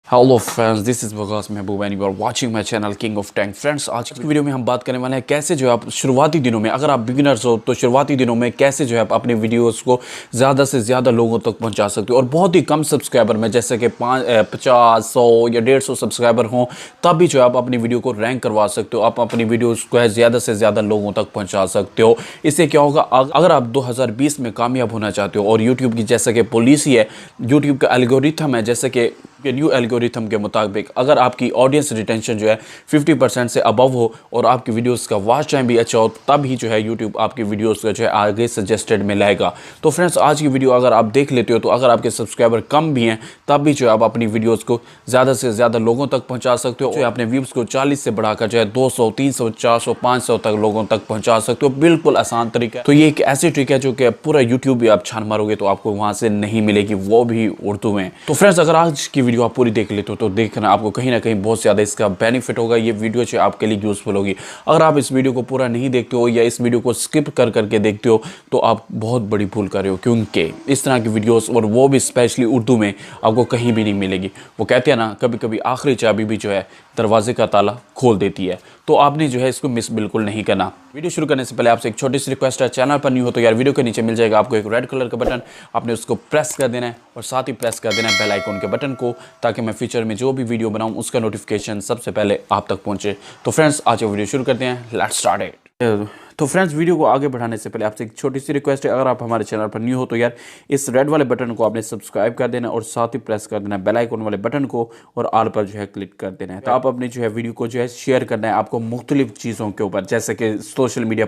Hello friends, this is Waqas Mahboob and you are watching my channel King of Tank. Friends, आज की video में हम बात करने वाले हैं कैसे जो है आप शुरुआती दिनों में, अगर आप बिगिनर्स हो तो शुरुआती दिनों में कैसे जो है आप अपने वीडियोस को ज़्यादा से ज़्यादा लोगों तक पहुंचा सकते हो और बहुत ही कम सब्सक्राइबर में, जैसे कि 50, 100 या 150 सब्सक्राइबर हों, तब भी जो है आप अपनी वीडियो को रैंक करवा सकते हो। आप अपनी वीडियोज़ को है ज़्यादा से ज़्यादा लोगों तक पहुँचा सकते हो। इससे क्या होगा, अगर आप 2020 में कामयाब होना चाहते हो और यूट्यूब की जैसे कि पॉलिसी है, यूट्यूब का एल्गोरिथम है, जैसे कि न्यू एल्गोरिथम के मुताबिक अगर आपकी ऑडियंस रिटेंशन जो है 50% से अबव हो और आपकी वीडियोस का वॉच टाइम भी अच्छा हो, तब ही जो है यूट्यूब आपकी वीडियोस का जो है आगे सजेस्टेड में लाएगा। तो फ्रेंड्स, आज की वीडियो अगर आप देख लेते हो तो अगर आपके सब्सक्राइबर कम भी हैं तब भी जो है आप अपनी वीडियोस को ज़्यादा से ज़्यादा लोगों तक पहुँचा सकते हो। जो है अपने व्यूज़ को 40 से बढ़ाकर जो है 200, 300, 400, 500 तक लोगों तक पहुँचा सकते हो। बिल्कुल आसान तरीका है। तो ये एक ऐसी ट्रिक है जो कि पूरा यूट्यूब भी आप छान मारोगे तो आपको वहाँ से नहीं मिलेगी, वो भी उर्दू में। तो फ्रेंड्स, अगर आज की वीडियो आप पूरी देख लेते हो तो देखना आपको कहीं ना कहीं बहुत ज़्यादा इसका बेनिफिट होगा। ये वीडियो जो आपके लिए यूज़फुल होगी। अगर आप इस वीडियो को पूरा नहीं देखते हो या इस वीडियो को स्किप कर करके देखते हो तो आप बहुत बड़ी भूल कर रहे हो, क्योंकि इस तरह की वीडियोस और वो भी स्पेशली उर्दू में आपको कहीं भी नहीं मिलेगी। वो कहते हैं ना, कभी कभी आखिरी चाबी भी जो है दरवाजे का ताला खोल देती है। तो आपने जो है इसको मिस बिल्कुल नहीं करना। वीडियो शुरू करने से पहले आपसे एक छोटी सी रिक्वेस्ट है, चैनल पर न्यू हो तो यार वीडियो के नीचे मिल जाएगा आपको एक रेड कलर का बटन, आपने उसको प्रेस कर देना है और साथ ही प्रेस कर देना है बेल आइकन के बटन को, ताकि मैं फ्यूचर में जो भी वीडियो बनाऊं उसका नोटिफिकेशन सबसे पहले आप तक पहुंचे। तो फ्रेंड्स, आज वीडियो शुरू करते हैं, लेट्स स्टार्ट इट। तो फ्रेंड्स, वीडियो को आगे बढ़ाने से पहले आपसे एक छोटी सी रिक्वेस्ट है, अगर आप हमारे चैनल पर न्यू हो तो यार इस रेड वाले बटन को आपने सब्सक्राइब कर देना और साथ ही प्रेस कर देना बेल आइकन वाले बटन को और ऑल पर जो है क्लिक कर देना है। तो आप अपनी जो है वीडियो को जो है शेयर करना है आपको मुख्तलिफ चीज़ों के ऊपर, जैसे कि सोशल मीडिया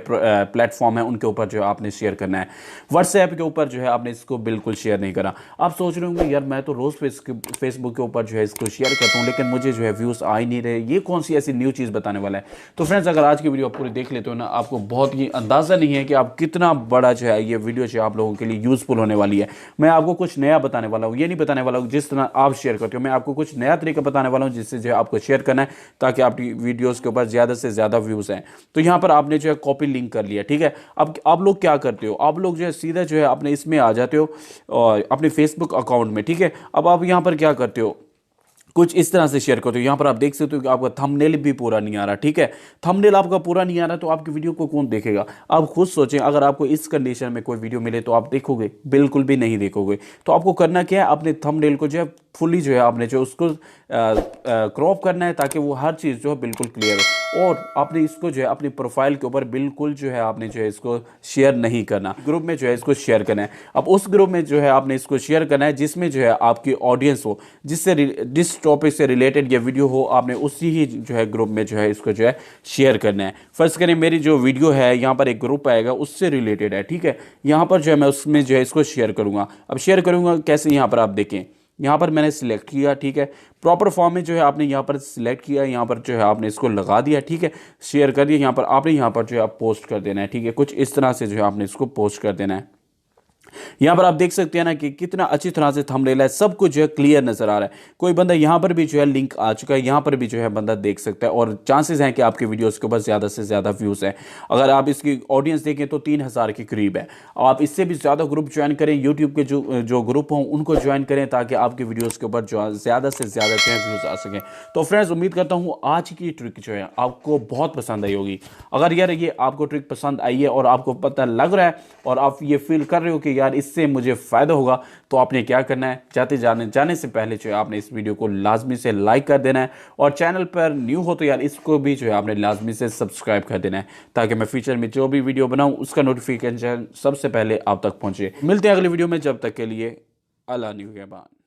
प्लेटफॉर्म है उनके ऊपर जो है आपने शेयर करना है। व्हाट्सएप के ऊपर जो है आपने इसको बिल्कुल शेयर नहीं करा। आप सोच रहे होंगे यार मैं तो रोज़ फेसबुक के ऊपर जो है इसको शेयर करता हूँ लेकिन मुझे जो है व्यूज़ आ ही नहीं रहे, ये कौन सी ऐसी न्यू चीज़ बताने वाला है। तो फ्रेंड्स, अगर आज की वीडियो आप पूरी देख लेते हो ना, आपको बहुत ही अंदाज़ा नहीं है कि आप कितना बड़ा जो है ये वीडियो जो आप लोगों के लिए यूज़फुल होने वाली है। मैं आपको कुछ नया बताने वाला हूँ, ये नहीं बताने वाला हूँ जिस तरह आप शेयर करते हो। मैं आपको कुछ नया तरीका बताने वाला हूँ जिससे जो है आपको शेयर करना है ताकि आपकी वीडियोस के ऊपर ज़्यादा से ज़्यादा व्यूज़ हैं। तो यहाँ पर आपने जो है कॉपी लिंक कर लिया, ठीक है। अब आप लोग क्या करते हो, आप लोग जो है सीधा जो है अपने इसमें आ जाते हो और अपने फेसबुक अकाउंट में, ठीक है। अब आप यहाँ पर क्या करते हो, कुछ इस तरह से शेयर करते हो। यहाँ पर आप देख सकते हो कि आपका थंबनेल भी पूरा नहीं आ रहा, ठीक है। थंबनेल आपका पूरा नहीं आ रहा तो आपकी वीडियो को कौन देखेगा। आप खुद सोचें, अगर आपको इस कंडीशन में कोई वीडियो मिले तो आप देखोगे? बिल्कुल भी नहीं देखोगे। तो आपको करना क्या है, अपने थंबनेल को जो है फुली जो है आपने जो उसको क्रॉप करना है ताकि वो हर चीज़ जो है बिल्कुल क्लियर हो, और आपने इसको जो है अपनी प्रोफाइल के ऊपर बिल्कुल जो है आपने जो है इसको शेयर नहीं करना। ग्रुप में जो है इसको शेयर करना है। अब उस ग्रुप में जो है आपने इसको शेयर करना है जिसमें जो है आपकी ऑडियंस हो, जिस टॉपिक से रिलेटेड ये वीडियो हो, आपने उसी ही जो है ग्रुप में जो है इसको जो है शेयर करना है। फर्स्ट करें, मेरी जो वीडियो है यहाँ पर एक ग्रुप आएगा उससे रिलेटेड है, ठीक है। यहाँ पर जो है मैं उसमें जो है इसको शेयर करूँगा। अब शेयर करूँगा कैसे, यहाँ पर आप देखें, यहाँ पर मैंने सिलेक्ट किया, ठीक है। प्रॉपर फॉर्म में जो है आपने यहाँ पर सिलेक्ट किया, यहाँ पर जो है आपने इसको लगा दिया, ठीक है। शेयर कर दिया। यहाँ पर आपने यहाँ पर जो है आप पोस्ट कर देना है, ठीक है। कुछ इस तरह से जो है आपने इसको पोस्ट कर देना है। यहाँ पर आप देख सकते हैं ना कि कितना अच्छी तरह से थंबनेल है, सब कुछ जो है क्लियर नजर आ रहा है। कोई बंदा यहाँ पर भी जो है लिंक आ चुका है, यहाँ पर भी जो है बंदा देख सकता है और चांसेस हैं कि आपकी वीडियोस के ऊपर ज़्यादा से ज़्यादा व्यूज़ हैं। अगर आप इसकी ऑडियंस देखें तो 3000 के करीब है। आप इससे भी ज़्यादा ग्रुप ज्वाइन करें, यूट्यूब के जो ग्रुप हों उनको ज्वाइन करें ताकि आपकी वीडियोज़ के ऊपर जो ज़्यादा से ज़्यादा जो है व्यूज़ आ सकें। तो फ्रेंड्स, उम्मीद करता हूँ आज की ट्रिक जो है आपको बहुत पसंद आई होगी। अगर यार ये आपको ट्रिक पसंद आई है और आपको पता लग रहा है और आप ये फील कर रहे हो कि यार इससे मुझे फ़ायदा होगा, तो आपने क्या करना है, जाने से पहले जो है आपने इस वीडियो को लाजमी से लाइक कर देना है और चैनल पर न्यू हो तो यार इसको भी जो है आपने लाजमी से सब्सक्राइब कर देना है ताकि मैं फ्यूचर में जो भी वीडियो बनाऊं उसका नोटिफिकेशन सबसे पहले आप तक पहुंचे। मिलते हैं अगली वीडियो में, जब तक के लिए अल्लाह निगहबान।